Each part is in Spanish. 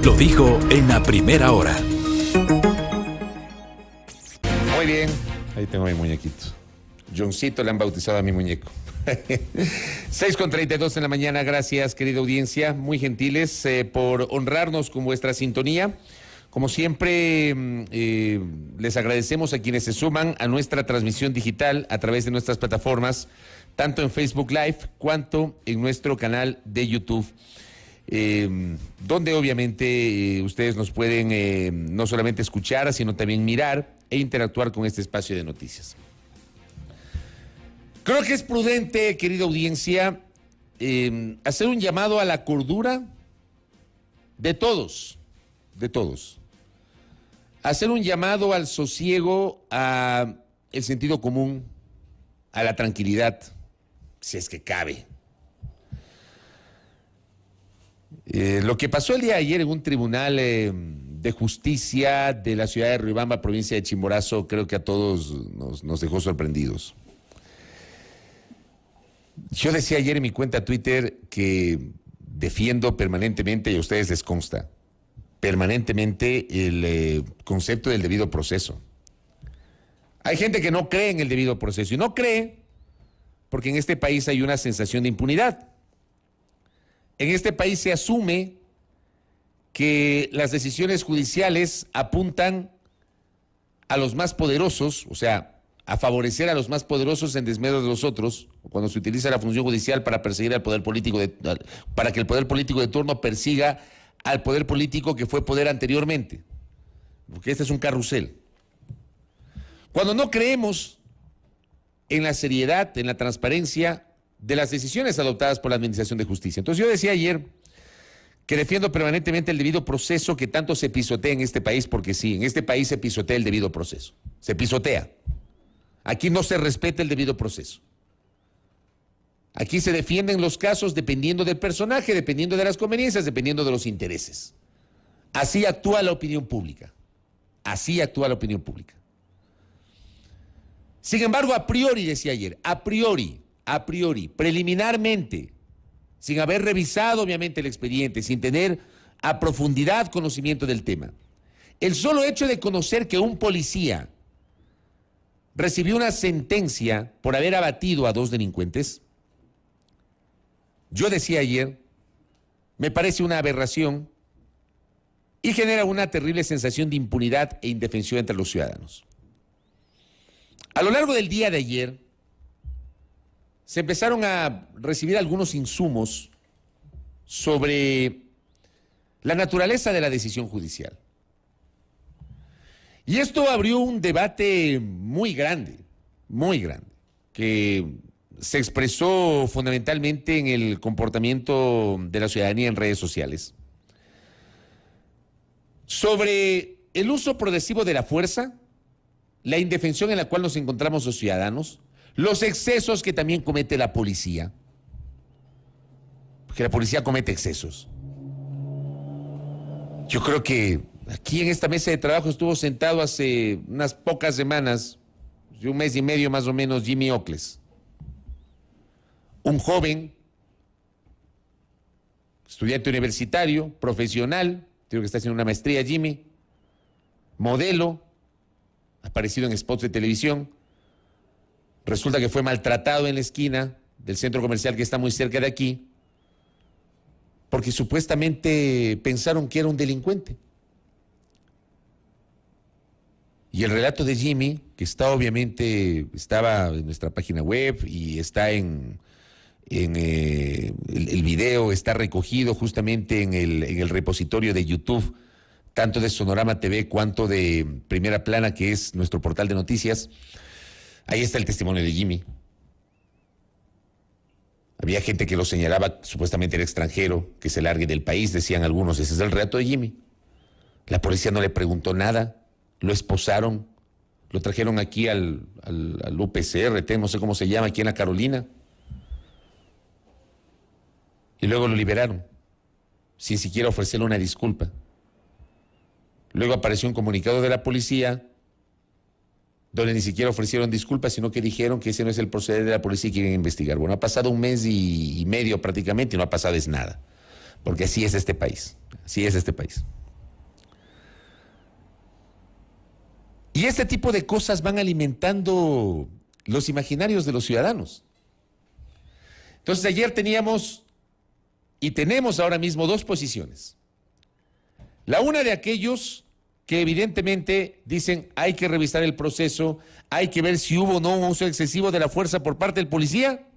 lo dijo en la primera hora. Muy bien, ahí tengo mi muñequito. Johncito le han bautizado a mi muñeco. 6:32 en la mañana, gracias querida audiencia, muy gentiles por honrarnos con vuestra sintonía. Como siempre, les agradecemos a quienes se suman a nuestra transmisión digital a través de nuestras plataformas, tanto en Facebook Live cuanto en nuestro canal de YouTube, donde obviamente ustedes nos pueden no solamente escuchar, sino también mirar e interactuar con este espacio de noticias. Creo que es prudente, querida audiencia, hacer un llamado a la cordura de todos, hacer un llamado al sosiego, al sentido común, a la tranquilidad, si es que cabe. Lo que pasó el día de ayer en un tribunal de justicia de la ciudad de Riobamba, provincia de Chimborazo, creo que a todos nos dejó sorprendidos. Yo decía ayer en mi cuenta Twitter que defiendo permanentemente, y a ustedes les consta, permanentemente el concepto del debido proceso. Hay gente que no cree en el debido proceso, y no cree porque en este país hay una sensación de impunidad. En este país se asume que las decisiones judiciales apuntan a los más poderosos, o sea, a favorecer a los más poderosos en desmedro de los otros, cuando se utiliza la función judicial para perseguir al poder político, para que el poder político de turno persiga al poder político que fue poder anteriormente, porque este es un carrusel. Cuando no creemos en la seriedad, en la transparencia de las decisiones adoptadas por la Administración de Justicia. Entonces yo decía ayer que defiendo permanentemente el debido proceso que tanto se pisotea en este país, porque sí, en este país se pisotea el debido proceso, se pisotea. Aquí no se respeta el debido proceso. Aquí se defienden los casos dependiendo del personaje, dependiendo de las conveniencias, dependiendo de los intereses. Así actúa la opinión pública. Así actúa la opinión pública. Sin embargo, a priori, decía ayer, a priori, preliminarmente, sin haber revisado obviamente el expediente, sin tener a profundidad conocimiento del tema, el solo hecho de conocer que un policía recibió una sentencia por haber abatido a 2 delincuentes, yo decía ayer, me parece una aberración y genera una terrible sensación de impunidad e indefensión entre los ciudadanos. A lo largo del día de ayer, se empezaron a recibir algunos insumos sobre la naturaleza de la decisión judicial. Y esto abrió un debate muy grande, que se expresó fundamentalmente en el comportamiento de la ciudadanía en redes sociales, sobre el uso progresivo de la fuerza, la indefensión en la cual nos encontramos los ciudadanos, los excesos que también comete la policía, porque la policía comete excesos. Yo creo que aquí en esta mesa de trabajo estuvo sentado hace unas pocas semanas, de un mes y medio más o menos, Jimmy Ocles. Un joven, estudiante universitario, profesional, creo que está haciendo una maestría, Jimmy, modelo, aparecido en spots de televisión. Resulta que fue maltratado en la esquina del centro comercial que está muy cerca de aquí, porque supuestamente pensaron que era un delincuente. Y el relato de Jimmy, que estaba en nuestra página web y está el video, está recogido justamente en el repositorio de YouTube, tanto de Sonorama TV cuanto de Primera Plana, que es nuestro portal de noticias. Ahí está el testimonio de Jimmy. Había gente que lo señalaba, supuestamente era extranjero, que se largue del país, decían algunos. Ese es el relato de Jimmy. La policía no le preguntó nada, lo esposaron, lo trajeron aquí al UPCR, no sé cómo se llama, aquí en la Carolina, y luego lo liberaron, sin siquiera ofrecerle una disculpa. Luego apareció un comunicado de la policía donde ni siquiera ofrecieron disculpas, sino que dijeron que ese no es el proceder de la policía y quieren investigar. Bueno, ha pasado un mes y medio prácticamente y no ha pasado es nada, porque así es este país, así es este país. Y este tipo de cosas van alimentando los imaginarios de los ciudadanos. Entonces ayer teníamos y tenemos ahora mismo dos posiciones. La una de aquellos que evidentemente dicen hay que revisar el proceso, hay que ver si hubo o no un uso excesivo de la fuerza por parte del policía.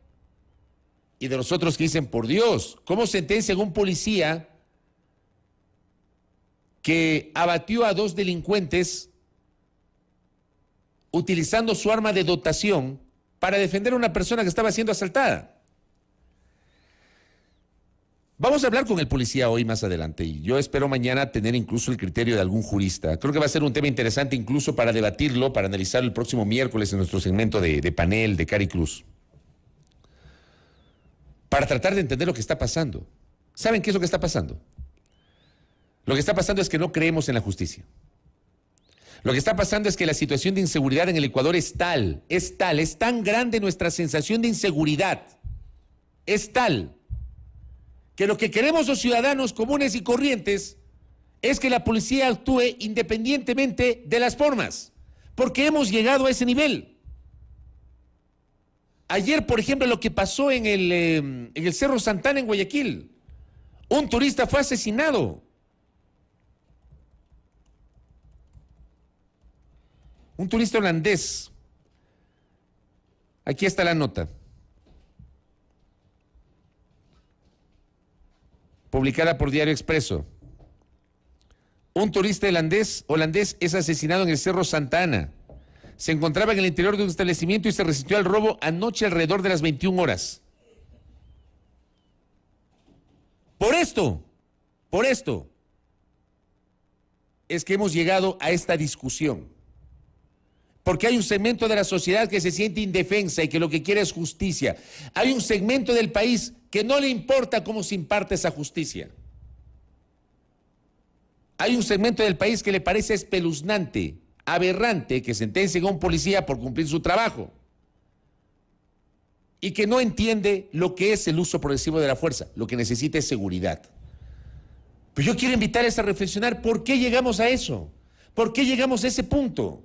Y de los otros que dicen, por Dios, ¿cómo sentencian a un policía que abatió a 2 delincuentes utilizando su arma de dotación para defender a una persona que estaba siendo asaltada? Vamos a hablar con el policía hoy más adelante y yo espero mañana tener incluso el criterio de algún jurista. Creo que va a ser un tema interesante incluso para debatirlo, para analizarlo el próximo miércoles en nuestro segmento de panel de Cari Cruz. Para tratar de entender lo que está pasando. ¿Saben qué es lo que está pasando? Lo que está pasando es que no creemos en la justicia. Lo que está pasando es que la situación de inseguridad en el Ecuador es tan grande nuestra sensación de inseguridad, es tal, que lo que queremos los ciudadanos comunes y corrientes es que la policía actúe independientemente de las formas, porque hemos llegado a ese nivel. Ayer, por ejemplo, lo que pasó en el Cerro Santana, en Guayaquil, un turista fue asesinado. Un turista holandés. Aquí está la nota. Publicada por Diario Expreso. Un turista holandés es asesinado en el Cerro Santa Ana. Se encontraba en el interior de un establecimiento y se resistió al robo anoche alrededor de las 21 horas. Por esto, es que hemos llegado a esta discusión. Porque hay un segmento de la sociedad que se siente indefensa y que lo que quiere es justicia. Hay un segmento del país que no le importa cómo se imparte esa justicia. Hay un segmento del país que le parece espeluznante, aberrante, que sentencien a un policía por cumplir su trabajo y que no entiende lo que es el uso progresivo de la fuerza. Lo que necesita es seguridad. Pero yo quiero invitarles a reflexionar por qué llegamos a eso, por qué llegamos a ese punto.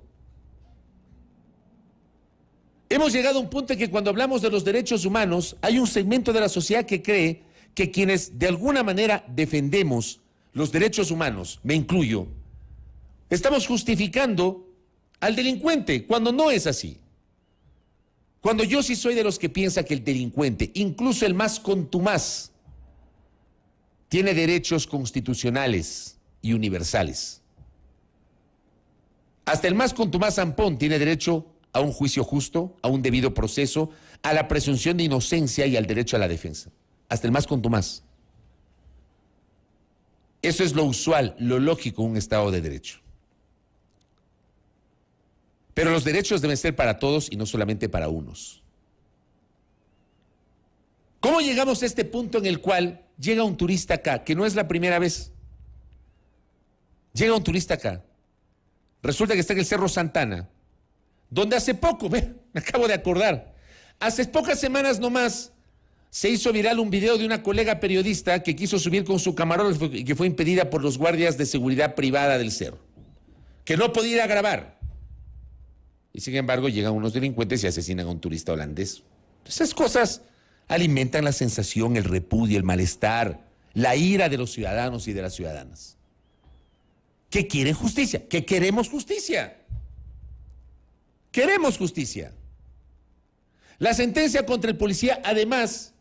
Hemos llegado a un punto en que cuando hablamos de los derechos humanos, hay un segmento de la sociedad que cree que quienes de alguna manera defendemos los derechos humanos, me incluyo, estamos justificando al delincuente, cuando no es así. Cuando yo sí soy de los que piensa que el delincuente, incluso el más contumaz, tiene derechos constitucionales y universales. Hasta el más contumaz zampón tiene derecho a un juicio justo, a un debido proceso, a la presunción de inocencia y al derecho a la defensa. Hasta el más contumaz. Eso es lo usual, lo lógico en un Estado de Derecho. Pero los derechos deben ser para todos y no solamente para unos. ¿Cómo llegamos a este punto en el cual llega un turista acá, que no es la primera vez? Llega un turista acá. Resulta que está en el Cerro Santana, donde hace poco, me acabo de acordar, hace pocas semanas nomás se hizo viral un video de una colega periodista que quiso subir con su camarógrafo y que fue impedida por los guardias de seguridad privada del cerro, que no podía ir a grabar. Y sin embargo llegan unos delincuentes y asesinan a un turista holandés. Esas cosas alimentan la sensación, el repudio, el malestar, la ira de los ciudadanos y de las ciudadanas. ¿Que quieren justicia? ¿Que queremos justicia? Queremos justicia. La sentencia contra el policía, además,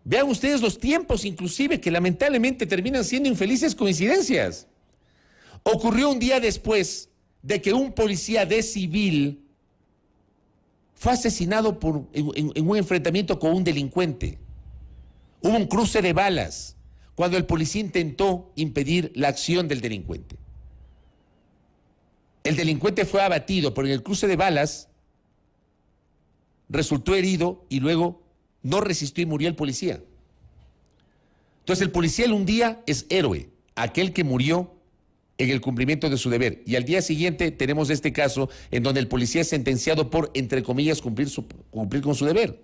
vean ustedes los tiempos inclusive, que lamentablemente terminan siendo infelices coincidencias. Ocurrió un día después de que un policía de civil fue asesinado en un enfrentamiento con un delincuente. Hubo un cruce de balas cuando el policía intentó impedir la acción del delincuente. El delincuente fue abatido, pero en el cruce de balas resultó herido y luego no resistió y murió el policía. Entonces el policía un día es héroe, aquel que murió en el cumplimiento de su deber. Y al día siguiente tenemos este caso en donde el policía es sentenciado por, entre comillas, cumplir con su deber.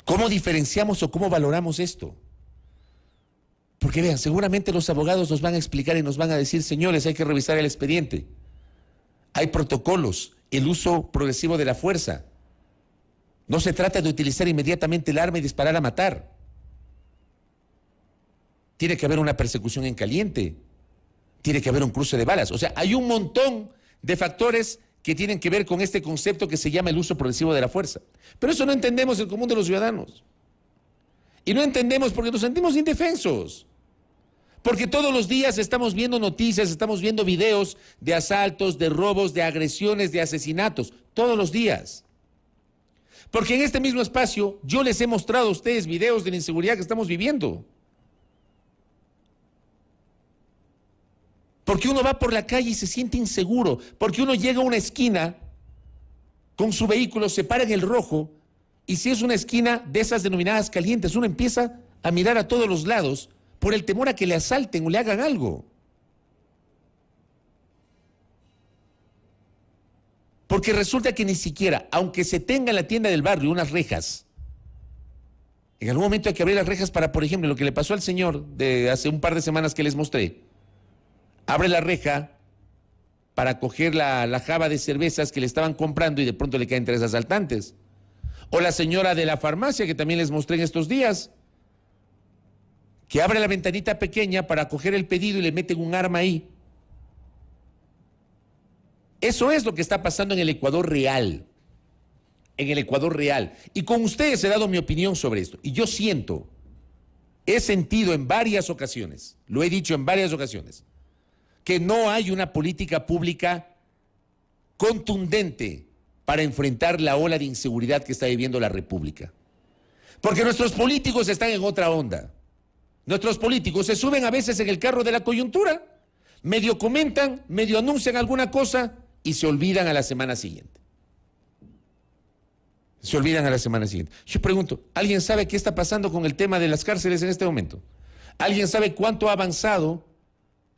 ¿Cómo diferenciamos o cómo valoramos esto? Porque vean, seguramente los abogados nos van a explicar y nos van a decir, señores, hay que revisar el expediente. Hay protocolos, el uso progresivo de la fuerza. No se trata de utilizar inmediatamente el arma y disparar a matar. Tiene que haber una persecución en caliente. Tiene que haber un cruce de balas. O sea, hay un montón de factores que tienen que ver con este concepto que se llama el uso progresivo de la fuerza. Pero eso no entendemos el común de los ciudadanos. Y no entendemos porque nos sentimos indefensos. Porque todos los días estamos viendo noticias, estamos viendo videos de asaltos, de robos, de agresiones, de asesinatos. Todos los días. Porque en este mismo espacio yo les he mostrado a ustedes videos de la inseguridad que estamos viviendo. Porque uno va por la calle y se siente inseguro. Porque uno llega a una esquina con su vehículo, se para en el rojo, y si es una esquina de esas denominadas calientes, uno empieza a mirar a todos los lados por el temor a que le asalten o le hagan algo. Porque resulta que ni siquiera, aunque se tenga en la tienda del barrio unas rejas, en algún momento hay que abrir las rejas para, por ejemplo, lo que le pasó al señor de hace un par de semanas que les mostré. Abre la reja para coger la jaba de cervezas que le estaban comprando y de pronto le caen 3 asaltantes. O la señora de la farmacia que también les mostré en estos días, que abre la ventanita pequeña para coger el pedido y le meten un arma ahí. Eso es lo que está pasando en el Ecuador real. En el Ecuador real. Y con ustedes he dado mi opinión sobre esto. Y yo he sentido en varias ocasiones, lo he dicho en varias ocasiones, que no hay una política pública contundente para enfrentar la ola de inseguridad que está viviendo la República. Porque nuestros políticos están en otra onda. Nuestros políticos se suben a veces en el carro de la coyuntura, medio comentan, medio anuncian alguna cosa y se olvidan a la semana siguiente. Se olvidan a la semana siguiente. Yo pregunto, ¿alguien sabe qué está pasando con el tema de las cárceles en este momento? ¿Alguien sabe cuánto ha avanzado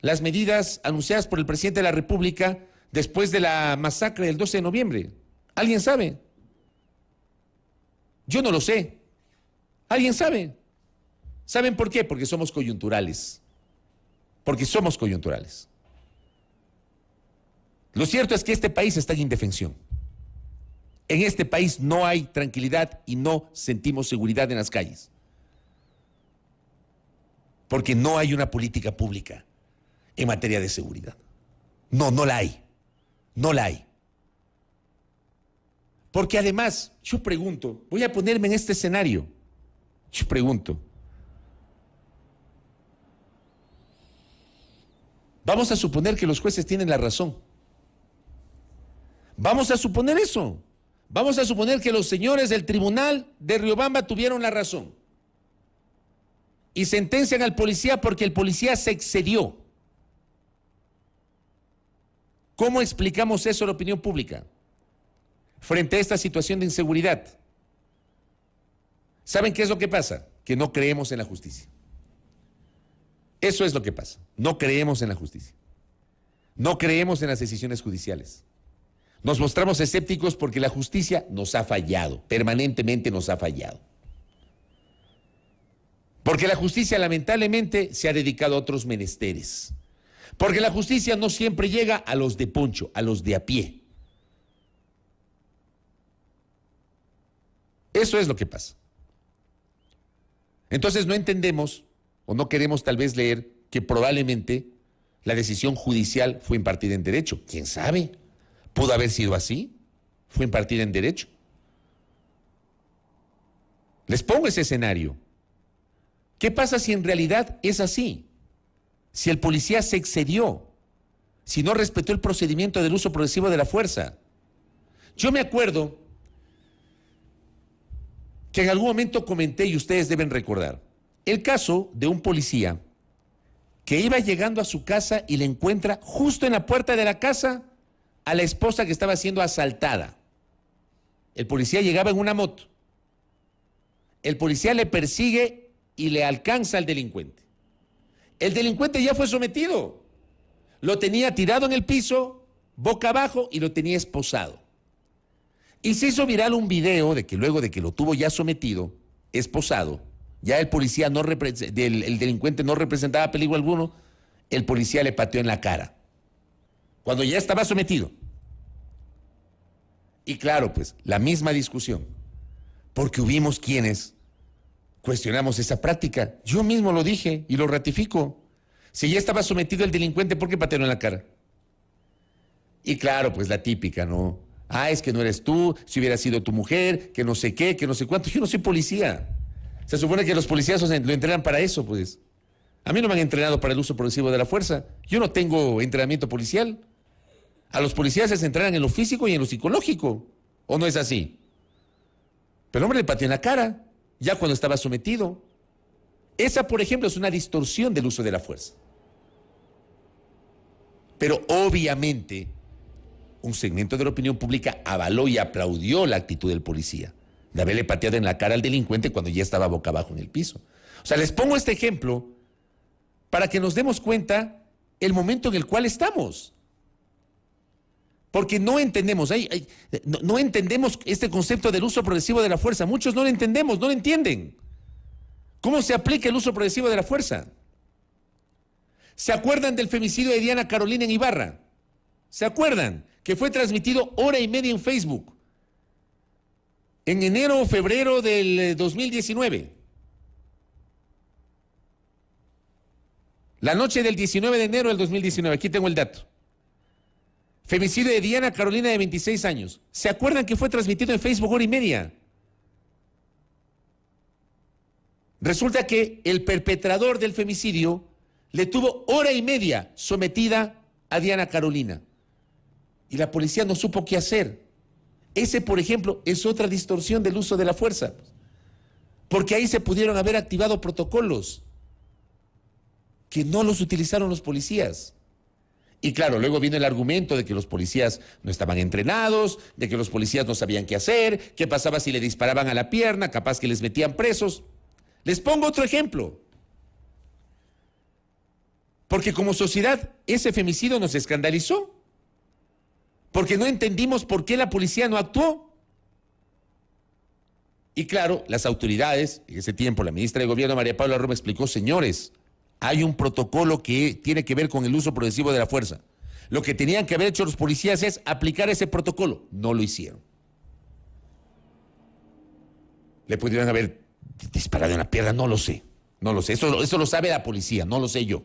las medidas anunciadas por el presidente de la República después de la masacre del 12 de noviembre? ¿Alguien sabe? Yo no lo sé. ¿Alguien sabe? ¿Saben por qué? Porque somos coyunturales. Porque somos coyunturales. Lo cierto es que este país está en indefensión. En este país no hay tranquilidad y no sentimos seguridad en las calles. Porque no hay una política pública en materia de seguridad. No la hay. No la hay. Porque además, yo pregunto, voy a ponerme en este escenario. Yo pregunto, vamos a suponer que los jueces tienen la razón. Vamos a suponer eso. Vamos a suponer que los señores del tribunal de Riobamba tuvieron la razón. Y sentencian al policía porque el policía se excedió. ¿Cómo explicamos eso a la opinión pública frente a esta situación de inseguridad? ¿Saben qué es lo que pasa? Que no creemos en la justicia. Eso es lo que pasa. No creemos en la justicia. No creemos en las decisiones judiciales. Nos mostramos escépticos porque la justicia nos ha fallado, permanentemente nos ha fallado. Porque la justicia lamentablemente se ha dedicado a otros menesteres. Porque la justicia no siempre llega a los de poncho, a los de a pie. Eso es lo que pasa. Entonces no entendemos o no queremos tal vez leer que probablemente la decisión judicial fue impartida en derecho. ¿Quién sabe? ¿Pudo haber sido así? ¿Fue impartida en derecho? Les pongo ese escenario. ¿Qué pasa si en realidad es así? Si el policía se excedió, si no respetó el procedimiento del uso progresivo de la fuerza. Yo me acuerdo que en algún momento comenté, y ustedes deben recordar, el caso de un policía que iba llegando a su casa y le encuentra justo en la puerta de la casa a la esposa que estaba siendo asaltada. El policía llegaba en una moto. El policía le persigue y le alcanza al delincuente. El delincuente ya fue sometido. Lo tenía tirado en el piso, boca abajo, y lo tenía esposado. Y se hizo viral un video de que luego de que lo tuvo ya sometido, esposado, Ya el policía el delincuente no representaba peligro alguno, el policía le pateó en la cara. Cuando ya estaba sometido. Y claro, pues, la misma discusión. Porque hubimos quienes cuestionamos esa práctica. Yo mismo lo dije y lo ratifico. Si ya estaba sometido el delincuente, ¿por qué patearon en la cara? Y claro, pues la típica, ¿no? Ah, es que no eres tú, si hubiera sido tu mujer, que no sé qué, que no sé cuánto. Yo no soy policía. Se supone que los policías lo entrenan para eso, pues. A mí no me han entrenado para el uso progresivo de la fuerza. Yo no tengo entrenamiento policial. A los policías se entrenan en lo físico y en lo psicológico. ¿O no es así? Pero el hombre le pateó en la cara, ya cuando estaba sometido. Esa, por ejemplo, es una distorsión del uso de la fuerza. Pero obviamente, un segmento de la opinión pública avaló y aplaudió la actitud del policía de haberle pateado en la cara al delincuente cuando ya estaba boca abajo en el piso. O sea, les pongo este ejemplo para que nos demos cuenta el momento en el cual estamos. Porque no entendemos, no entendemos este concepto del uso progresivo de la fuerza. Muchos no lo entendemos, no lo entienden. ¿Cómo se aplica el uso progresivo de la fuerza? ¿Se acuerdan del femicidio de Diana Carolina en Ibarra? ¿Se acuerdan? Que fue transmitido hora y media en Facebook. En enero o febrero del 2019. La noche del 19 de enero del 2019. Aquí tengo el dato. Femicidio de Diana Carolina de 26 años. ¿Se acuerdan que fue transmitido en Facebook hora y media? Resulta que el perpetrador del femicidio le tuvo hora y media sometida a Diana Carolina. Y la policía no supo qué hacer. Ese, por ejemplo, es otra distorsión del uso de la fuerza. Porque ahí se pudieron haber activado protocolos que no los utilizaron los policías. Y claro, luego vino el argumento de que los policías no estaban entrenados, de que los policías no sabían qué hacer, qué pasaba si le disparaban a la pierna, capaz que les metían presos. Les pongo otro ejemplo. Porque como sociedad ese femicidio nos escandalizó. Porque no entendimos por qué la policía no actuó. Y claro, las autoridades, en ese tiempo la ministra de Gobierno María Paula Roma explicó, señores, hay un protocolo que tiene que ver con el uso progresivo de la fuerza. Lo que tenían que haber hecho los policías es aplicar ese protocolo. No lo hicieron. Le pudieron haber disparado en la pierna, no lo sé. No lo sé. Eso lo sabe la policía, no lo sé yo.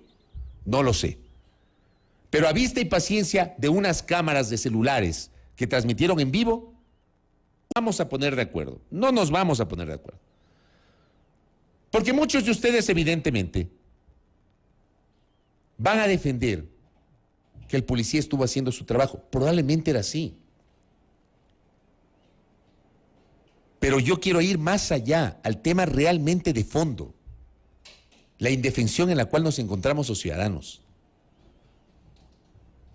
No lo sé. Pero a vista y paciencia de unas cámaras de celulares que transmitieron en vivo, vamos a poner de acuerdo. No nos vamos a poner de acuerdo. Porque muchos de ustedes, evidentemente, van a defender que el policía estuvo haciendo su trabajo. Probablemente era así. Pero yo quiero ir más allá, al tema realmente de fondo. La indefensión en la cual nos encontramos los ciudadanos.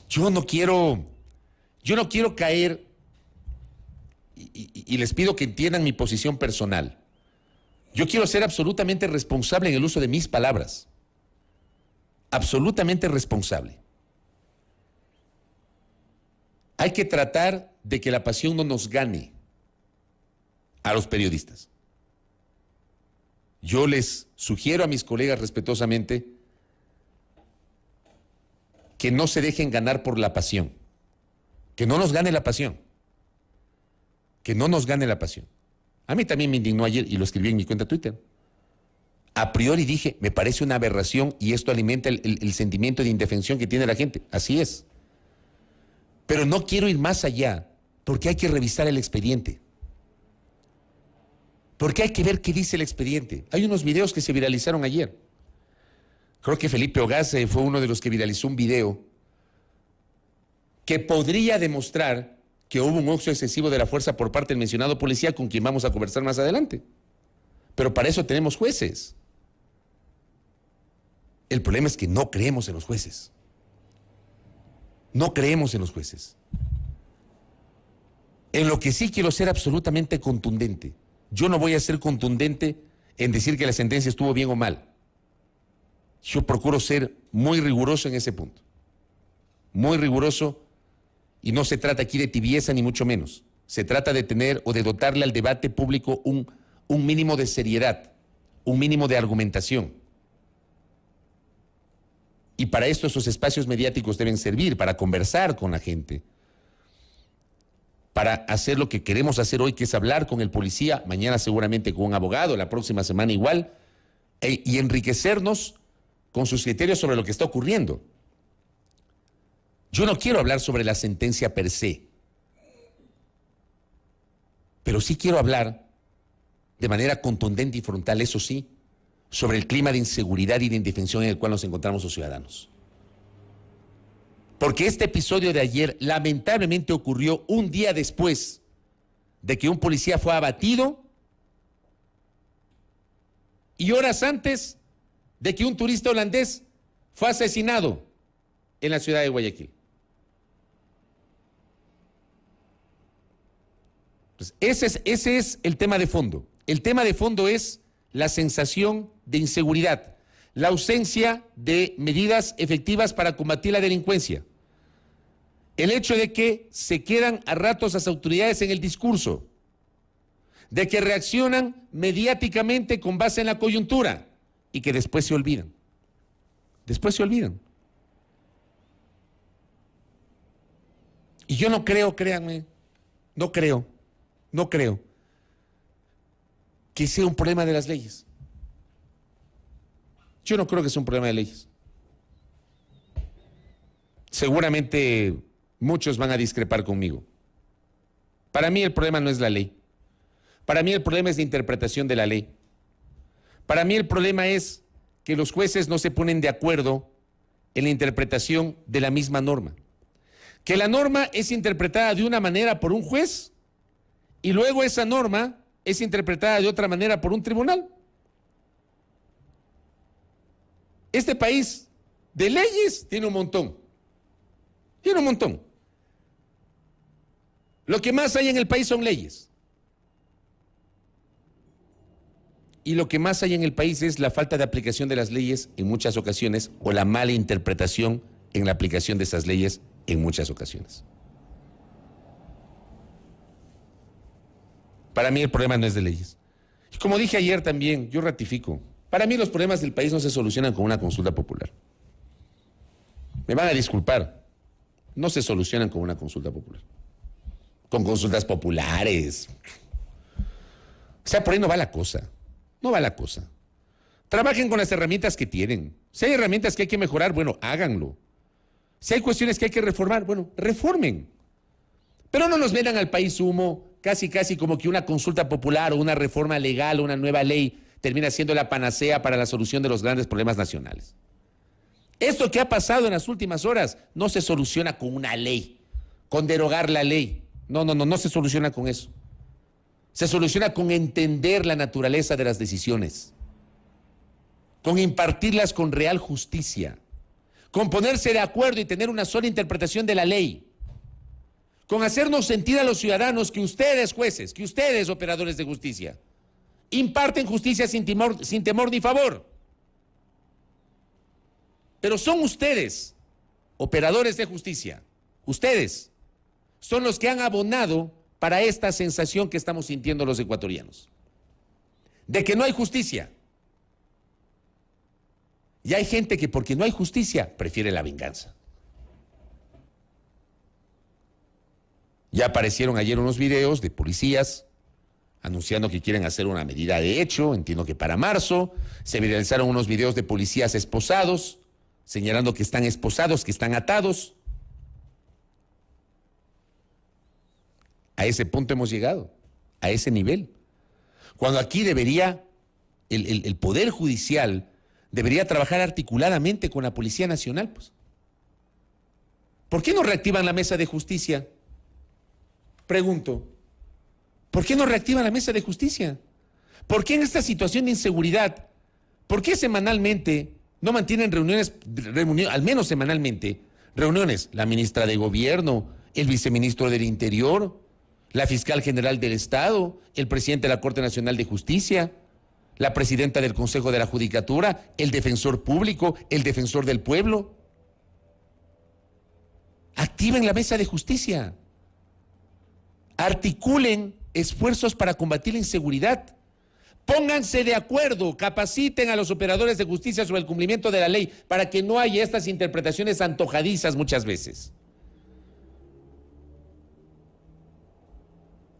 Yo no quiero caer, y les pido que entiendan mi posición personal. Yo quiero ser absolutamente responsable en el uso de mis palabras. Absolutamente responsable. Hay que tratar de que la pasión no nos gane a los periodistas. Yo les sugiero a mis colegas respetuosamente que no se dejen ganar por la pasión. Que no nos gane la pasión. Que no nos gane la pasión. A mí también me indignó ayer y lo escribí en mi cuenta de Twitter. A priori dije, me parece una aberración y esto alimenta el sentimiento de indefensión que tiene la gente. Así es. Pero no quiero ir más allá porque hay que revisar el expediente. Porque hay que ver qué dice el expediente. Hay unos videos que se viralizaron ayer. Creo que Felipe Ogaz fue uno de los que viralizó un video que podría demostrar que hubo un uso excesivo de la fuerza por parte del mencionado policía, con quien vamos a conversar más adelante. Pero para eso tenemos jueces. El problema es que no creemos en los jueces. No creemos en los jueces. En lo que sí quiero ser absolutamente contundente. Yo no voy a ser contundente en decir que la sentencia estuvo bien o mal. Yo procuro ser muy riguroso en ese punto. Muy riguroso, y no se trata aquí de tibieza ni mucho menos. Se trata de tener o de dotarle al debate público un mínimo de seriedad, un mínimo de argumentación. Y para esto esos espacios mediáticos deben servir, para conversar con la gente, para hacer lo que queremos hacer hoy, que es hablar con el policía, mañana seguramente con un abogado, la próxima semana igual, y enriquecernos con sus criterios sobre lo que está ocurriendo. Yo no quiero hablar sobre la sentencia per se, pero sí quiero hablar de manera contundente y frontal, eso sí, sobre el clima de inseguridad y de indefensión en el cual nos encontramos los ciudadanos. Porque este episodio de ayer lamentablemente ocurrió un día después de que un policía fue abatido y horas antes de que un turista holandés fue asesinado en la ciudad de Guayaquil. Entonces, ese es el tema de fondo. El tema de fondo es la sensación de inseguridad, la ausencia de medidas efectivas para combatir la delincuencia, el hecho de que se quedan a ratos las autoridades en el discurso, de que reaccionan mediáticamente con base en la coyuntura y que después se olvidan. Después se olvidan. Y yo no creo, créanme, no creo que sea un problema de las leyes. Yo no creo que sea un problema de leyes. Seguramente muchos van a discrepar conmigo. Para mí el problema no es la ley. Para mí el problema es la interpretación de la ley. Para mí el problema es que los jueces no se ponen de acuerdo en la interpretación de la misma norma. Que la norma es interpretada de una manera por un juez y luego esa norma es interpretada de otra manera por un tribunal. Este país de leyes tiene un montón. Tiene un montón. Lo que más hay en el país son leyes. Y lo que más hay en el país es la falta de aplicación de las leyes en muchas ocasiones o la mala interpretación en la aplicación de esas leyes en muchas ocasiones. Para mí el problema no es de leyes. Y como dije ayer también, yo ratifico, para mí los problemas del país no se solucionan con una consulta popular. Me van a disculpar, no se solucionan con una consulta popular. Con consultas populares. O sea, por ahí no va la cosa. No va la cosa. Trabajen con las herramientas que tienen. Si hay herramientas que hay que mejorar, bueno, háganlo. Si hay cuestiones que hay que reformar, bueno, reformen. Pero no nos vendan al país humo, casi como que una consulta popular o una reforma legal o una nueva ley termina siendo la panacea para la solución de los grandes problemas nacionales. Esto que ha pasado en las últimas horas no se soluciona con una ley, con derogar la ley. No se soluciona con eso. Se soluciona con entender la naturaleza de las decisiones, con impartirlas con real justicia, con ponerse de acuerdo y tener una sola interpretación de la ley, con hacernos sentir a los ciudadanos que ustedes, jueces, que ustedes, operadores de justicia, imparten justicia sin temor ni favor. Pero son ustedes, operadores de justicia, ustedes son los que han abonado para esta sensación que estamos sintiendo los ecuatorianos, de que no hay justicia. Y hay gente que porque no hay justicia prefiere la venganza. Ya aparecieron ayer unos videos de policías anunciando que quieren hacer una medida de hecho, entiendo que para marzo. Se viralizaron unos videos de policías esposados, señalando que están esposados, que están atados. A ese punto hemos llegado, a ese nivel. Cuando aquí debería, el Poder Judicial debería trabajar articuladamente con la Policía Nacional, pues. ¿Por qué no reactivan la mesa de justicia? Pregunto. ¿Por qué no reactivan la mesa de justicia? ¿Por qué en esta situación de inseguridad, por qué semanalmente no mantienen reuniones, al menos semanalmente, reuniones? La ministra de Gobierno, el viceministro del Interior, la fiscal general del Estado, el presidente de la Corte Nacional de Justicia, la presidenta del Consejo de la Judicatura, el defensor público, el defensor del pueblo. Activen la mesa de justicia. Articulen esfuerzos para combatir la inseguridad. Pónganse de acuerdo, capaciten a los operadores de justicia sobre el cumplimiento de la ley para que no haya estas interpretaciones antojadizas muchas veces.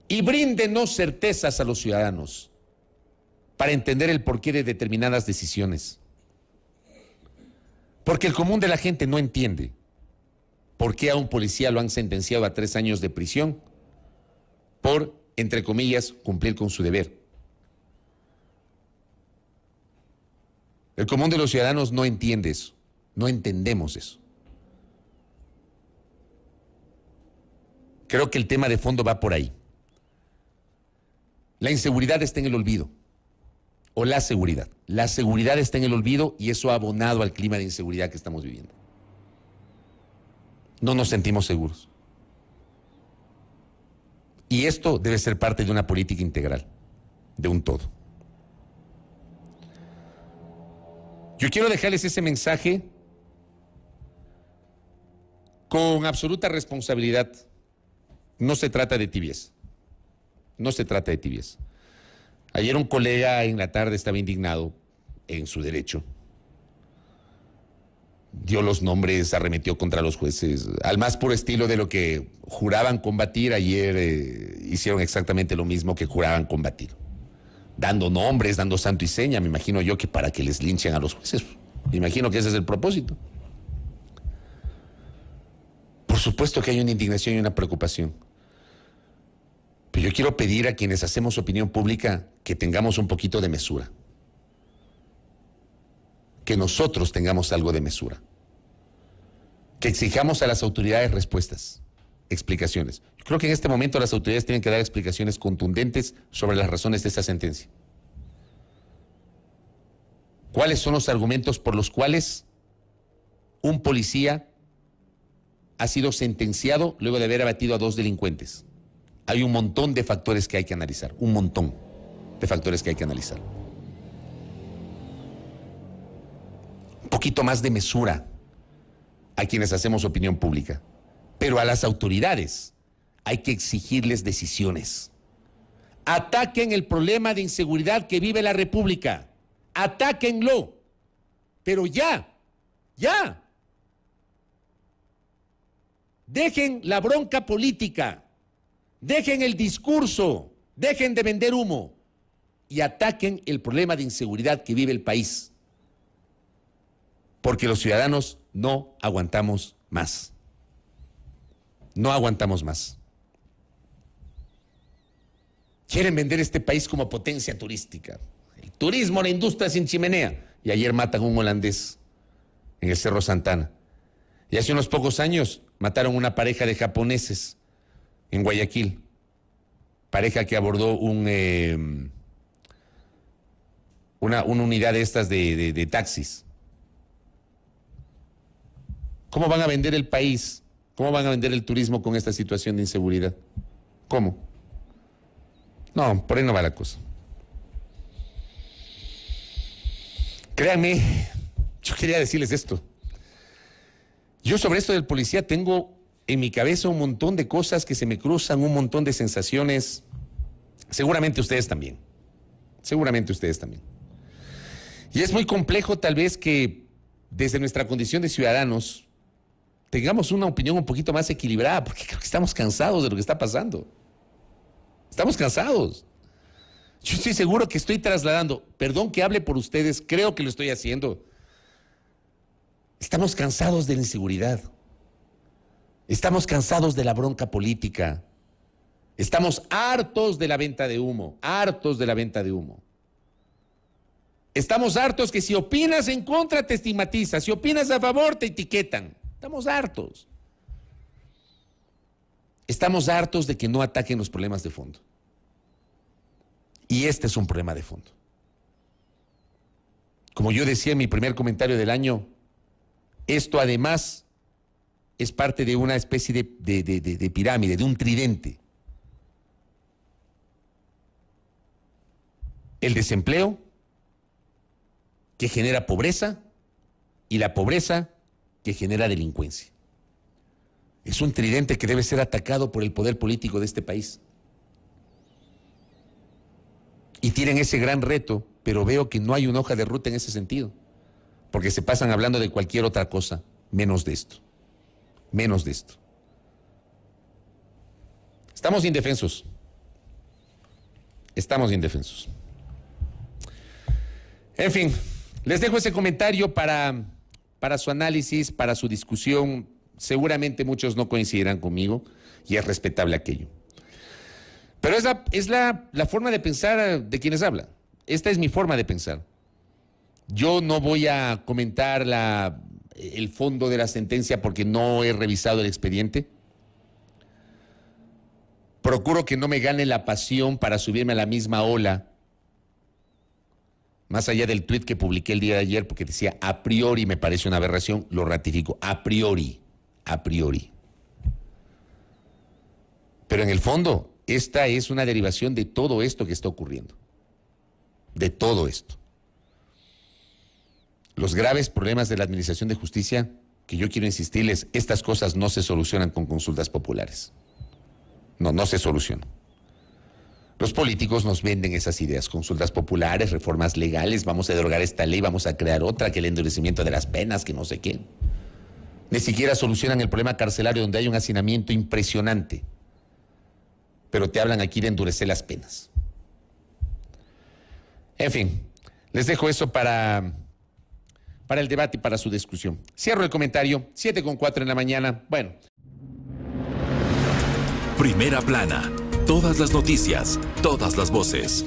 Y bríndenos certezas a los ciudadanos para entender el porqué de determinadas decisiones. Porque el común de la gente no entiende por qué a un policía lo han sentenciado a 3 años de prisión por, entre comillas, cumplir con su deber. El común de los ciudadanos no entiende eso, no entendemos eso. Creo que el tema de fondo va por ahí. La inseguridad está en el olvido, o la seguridad. La seguridad está en el olvido y eso ha abonado al clima de inseguridad que estamos viviendo. No nos sentimos seguros. Y esto debe ser parte de una política integral, de un todo. Yo quiero dejarles ese mensaje con absoluta responsabilidad. No se trata de tibieza. No se trata de tibieza. Ayer un colega en la tarde estaba indignado en su derecho. Dio los nombres, arremetió contra los jueces. Al más puro estilo de lo que juraban combatir, ayer hicieron exactamente lo mismo que juraban combatir. Dando nombres, dando santo y seña, me imagino yo que para que les linchen a los jueces. Me imagino que ese es el propósito. Por supuesto que hay una indignación y una preocupación. Pero yo quiero pedir a quienes hacemos opinión pública que tengamos un poquito de mesura. Que nosotros tengamos algo de mesura. Que exijamos a las autoridades respuestas, explicaciones. Yo creo que en este momento las autoridades tienen que dar explicaciones contundentes sobre las razones de esta sentencia. ¿Cuáles son los argumentos por los cuales un policía ha sido sentenciado luego de haber abatido a 2 delincuentes? Hay un montón de factores que hay que analizar, un montón de factores que hay que analizar. Un poquito más de mesura a quienes hacemos opinión pública, pero a las autoridades hay que exigirles decisiones. Ataquen el problema de inseguridad que vive la República, atáquenlo, pero ya. Dejen la bronca política. Dejen el discurso, dejen de vender humo y ataquen el problema de inseguridad que vive el país. Porque los ciudadanos no aguantamos más. No aguantamos más. Quieren vender este país como potencia turística. El turismo, la industria sin chimenea. Y ayer matan a un holandés en el Cerro Santana. Y hace unos pocos años mataron una pareja de japoneses en Guayaquil, pareja que abordó una unidad de estas de taxis. ¿Cómo van a vender el país? ¿Cómo van a vender el turismo con esta situación de inseguridad? ¿Cómo? No, por ahí no va la cosa. Créanme, yo quería decirles esto. Yo sobre esto del policía tengo en mi cabeza un montón de cosas que se me cruzan, un montón de sensaciones. Seguramente ustedes también. Seguramente ustedes también. Y es muy complejo tal vez que desde nuestra condición de ciudadanos tengamos una opinión un poquito más equilibrada, porque creo que estamos cansados de lo que está pasando. Estamos cansados. Yo estoy seguro que estoy trasladando, perdón que hable por ustedes, creo que lo estoy haciendo. Estamos cansados de la inseguridad. Estamos cansados de la bronca política. Estamos hartos de la venta de humo, hartos de la venta de humo. Estamos hartos que si opinas en contra te estigmatizas, si opinas a favor te etiquetan. Estamos hartos. Estamos hartos de que no ataquen los problemas de fondo. Y este es un problema de fondo. Como yo decía en mi primer comentario del año, esto además es parte de una especie de pirámide, de un tridente. El desempleo, que genera pobreza, y la pobreza, que genera delincuencia. Es un tridente que debe ser atacado por el poder político de este país. Y tienen ese gran reto, pero veo que no hay una hoja de ruta en ese sentido, porque se pasan hablando de cualquier otra cosa, menos de esto. Menos de esto. Estamos indefensos. Estamos indefensos. En fin, les dejo ese comentario para su análisis, para su discusión. Seguramente muchos no coincidirán conmigo y es respetable aquello. Pero es la forma de pensar de quienes hablan. Esta es mi forma de pensar. Yo no voy a comentar el fondo de la sentencia porque no he revisado el expediente. Procuro que no me gane la pasión para subirme a la misma ola, más allá del tuit que publiqué el día de ayer, porque decía a priori me parece una aberración, lo ratifico, a priori. Pero en el fondo, esta es una derivación de todo esto que está ocurriendo. De todo esto. Los graves problemas de la administración de justicia, que yo quiero insistirles, estas cosas no se solucionan con consultas populares. No se solucionan. Los políticos nos venden esas ideas, consultas populares, reformas legales, vamos a derogar esta ley, vamos a crear otra, que el endurecimiento de las penas, que no sé qué. Ni siquiera solucionan el problema carcelario donde hay un hacinamiento impresionante. Pero te hablan aquí de endurecer las penas. En fin, les dejo eso para el debate y para su discusión. Cierro el comentario, 7:04 en la mañana. Bueno. Primera plana. Todas las noticias, todas las voces.